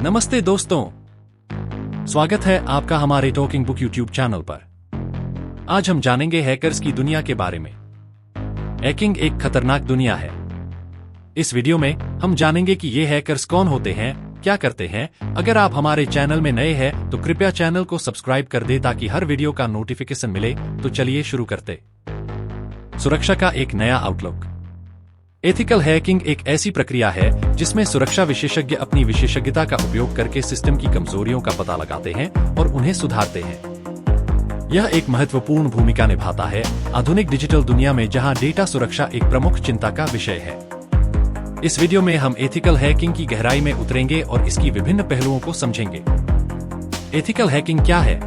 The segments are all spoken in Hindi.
नमस्ते दोस्तों, स्वागत है आपका हमारे टॉकिंग बुक यूट्यूब चैनल पर। आज हम जानेंगे हैकर्स की दुनिया के बारे में। हैकिंग एक खतरनाक दुनिया है। इस वीडियो में हम जानेंगे कि ये हैकर्स कौन होते हैं, क्या करते हैं। अगर आप हमारे चैनल में नए हैं तो कृपया चैनल को सब्सक्राइब कर दे ताकि हर वीडियो का नोटिफिकेशन मिले। तो चलिए शुरू करते। सुरक्षा का एक नया आउटलुक। एथिकल हैकिंग एक ऐसी प्रक्रिया है जिसमें सुरक्षा विशेषज्ञ अपनी विशेषज्ञता का उपयोग करके सिस्टम की कमजोरियों का पता लगाते हैं और उन्हें सुधारते हैं। यह एक महत्वपूर्ण भूमिका निभाता है आधुनिक डिजिटल दुनिया में, जहां डेटा सुरक्षा एक प्रमुख चिंता का विषय है। इस वीडियो में हम एथिकल हैकिंग की गहराई में उतरेंगे और इसकी विभिन्न पहलुओं को समझेंगे। एथिकल हैकिंग क्या है?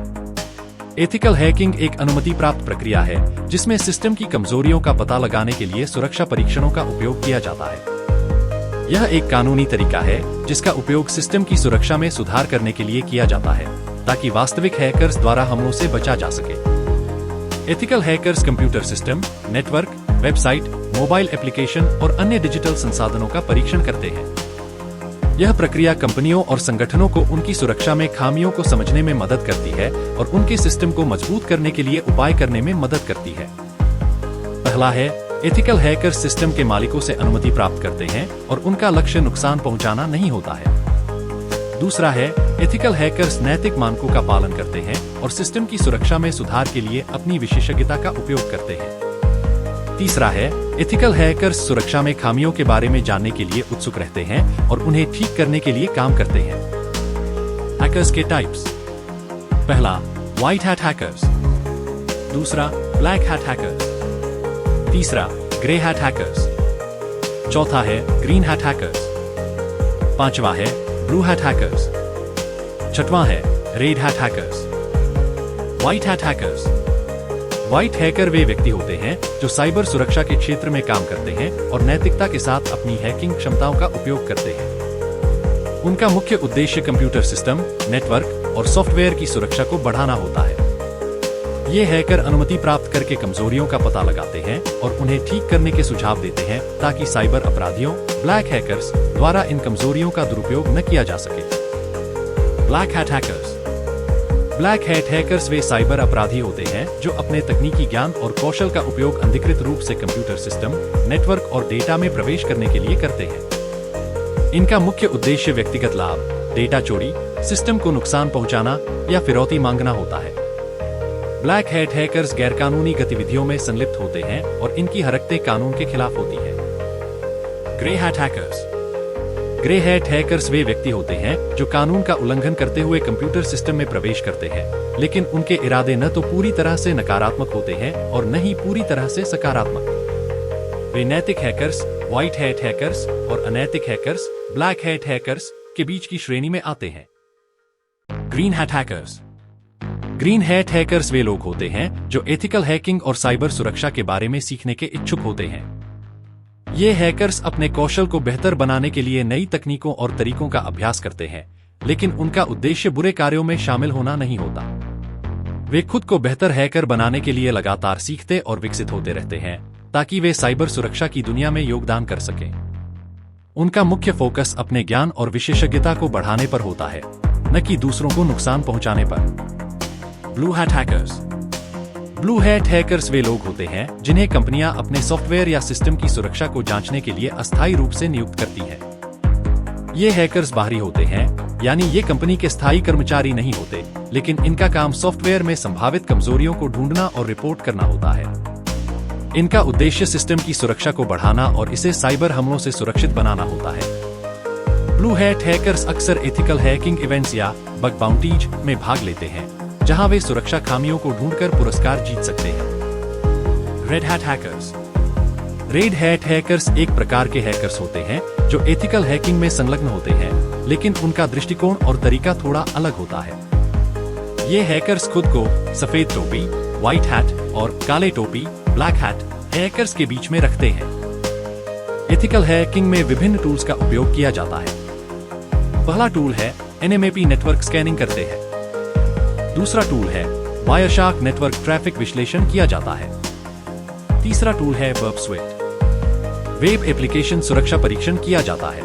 एथिकल हैकिंग एक अनुमति प्राप्त प्रक्रिया है जिसमें सिस्टम की कमजोरियों का पता लगाने के लिए सुरक्षा परीक्षणों का उपयोग किया जाता है। यह एक कानूनी तरीका है जिसका उपयोग सिस्टम की सुरक्षा में सुधार करने के लिए किया जाता है ताकि वास्तविक हैकर्स द्वारा हमलों से बचा जा सके। Ethical hackers computer system, network, website, mobile application और अन्य डिजिटल संसाधनों का परीक्षण करते हैं। यह प्रक्रिया कंपनियों और संगठनों को उनकी सुरक्षा में खामियों को समझने में मदद करती है और उनके सिस्टम को मजबूत करने के लिए उपाय करने में मदद करती है। पहला है, एथिकल हैकर्स सिस्टम के मालिकों से अनुमति प्राप्त करते हैं और उनका लक्ष्य नुकसान पहुंचाना नहीं होता है। दूसरा है, एथिकल हैकर्स नैतिक मानकों का पालन करते हैं और सिस्टम की सुरक्षा में सुधार के लिए अपनी विशेषज्ञता का उपयोग करते हैं। तीसरा है, एथिकल हैकर्स सुरक्षा में खामियों के बारे में जानने के लिए उत्सुक रहते हैं और उन्हें ठीक करने के लिए काम करते हैं। हैकर्स के टाइप्स। पहला, व्हाइट हैट हैकर्स। दूसरा, ब्लैक हैट हैकर्स। तीसरा, ग्रे हैट हैकर्स। चौथा है, ग्रीन हैट हैकर्स। पांचवा है, ब्लू हैट हैकर्स। छठवां है, red hat hackers. White hat hackers. White hacker वे व्यक्ति होते हैं जो साइबर सुरक्षा के क्षेत्र में काम करते हैं और नैतिकता के साथ अपनी हैकिंग क्षमताओं का उपयोग करते हैं। उनका मुख्य उद्देश्य कंप्यूटर सिस्टम, नेटवर्क और सॉफ्टवेयर की सुरक्षा को बढ़ाना होता है। ये हैकर अनुमति प्राप्त करके कमजोरियों का पता लगाते हैं और उन्हें ठीक करने के सुझाव देते हैं ताकि साइबर अपराधियों, ब्लैक हैकर्स द्वारा इन कमजोरियों का दुरुपयोग न किया जा सके। Black hat hackers. Black hat hackers वे साइबर अपराधी होते हैं जो अपने तकनीकी ज्ञान और कौशल का उपयोग अनधिकृत रूप से कंप्यूटर सिस्टम, नेटवर्क और डेटा में प्रवेश करने के लिए करते हैं। इनका मुख्य उद्देश्य व्यक्तिगत लाभ, डेटा चोरी, सिस्टम को नुकसान पहुंचाना या फिरौती मांगना होता है। ब्लैक हैट हैकर्स गैरकानूनी गतिविधियों में संलिप्त होते हैं और इनकी हरकतें कानून के खिलाफ होती हैं। Grey hat hackers. Grey hat hackers वे व्यक्ति होते हैं जो कानून का उल्लंघन करते हुए कंप्यूटर सिस्टम में प्रवेश करते हैं, लेकिन उनके इरादे न तो पूरी तरह से नकारात्मक होते हैं और न ही पूरी तरह से सकारात्मक। वे नैतिक हैकर्स, व्हाइट हैट हैकर्स और अनैतिक हैकर्स, ब्लैक हैट हैकर्स के बीच की श्रेणी में आते हैं। Green hat hackers. Green hat hackers वे लोग होते हैं जो एथिकल हैकिंग और साइबर सुरक्षा के बारे में सीखने के इच्छुक होते हैं। ये हैकर्स अपने कौशल को बेहतर बनाने के लिए नई तकनीकों और तरीकों का अभ्यास करते हैं, लेकिन उनका उद्देश्य बुरे कार्यों में शामिल होना नहीं होता। वे खुद को बेहतर हैकर बनाने के लिए लगातार सीखते और विकसित होते रहते हैं ताकि वे साइबर सुरक्षा की दुनिया में योगदान कर सकें। उनका मुख्य फोकस अपने ज्ञान और विशेषज्ञता को बढ़ाने पर होता है, न कि दूसरों को नुकसान पहुंचाने पर। Blue hat hackers. Blue hat hackers वे लोग होते हैं जिन्हें कंपनियां अपने सॉफ्टवेयर या सिस्टम की सुरक्षा को जांचने के लिए अस्थायी रूप से नियुक्त करती हैं। ये हैकर्स बाहरी होते हैं, यानी ये कंपनी के स्थायी कर्मचारी नहीं होते, लेकिन इनका काम सॉफ्टवेयर में संभावित कमजोरियों को ढूंढना और रिपोर्ट करना होता है। इनका उद्देश्य सिस्टम की सुरक्षा को बढ़ाना और इसे साइबर हमलों से सुरक्षित बनाना होता है। ब्लू हैट हैकर्स अक्सर एथिकल हैकिंग इवेंट्स या बग बाउंटीज में भाग लेते हैं, जहां वे सुरक्षा खामियों को ढूंढकर पुरस्कार जीत सकते हैं। Red hat hackers. Red hat hackers एक प्रकार के हैकर्स होते हैं जो एथिकल हैकिंग में संलग्न होते हैं, लेकिन उनका दृष्टिकोण और तरीका थोड़ा अलग होता है। ये हैकर्स खुद को सफेद टोपी, व्हाइट हैट और काले टोपी, ब्लैक हैट हैकर्स के बीच में रखते हैं। एथिकल हैकिंग में विभिन्न टूल्स का उपयोग किया जाता है। पहला टूल है एनएमएपी नेटवर्क स्कैनिंग करते हैं। दूसरा टूल है वायरशार्क नेटवर्क ट्रैफिक विश्लेषण किया जाता है। तीसरा टूल है बर्ब स्वेट। वेब एप्लीकेशन सुरक्षा परीक्षण किया जाता है।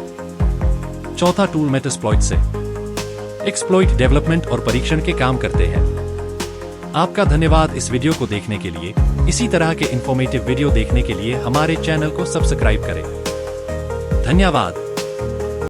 चौथा टूल मेटास्प्लॉइट से एक्सप्लॉइट डेवलपमेंट और परीक्षण के काम करते हैं। आपका धन्यवाद इस वीडियो को देखने के लिए। इसी तरह के इंफॉर्मेटिव वीडियो देखने के लिए हमारे चैनल को सब्सक्राइब करें। धन्यवाद।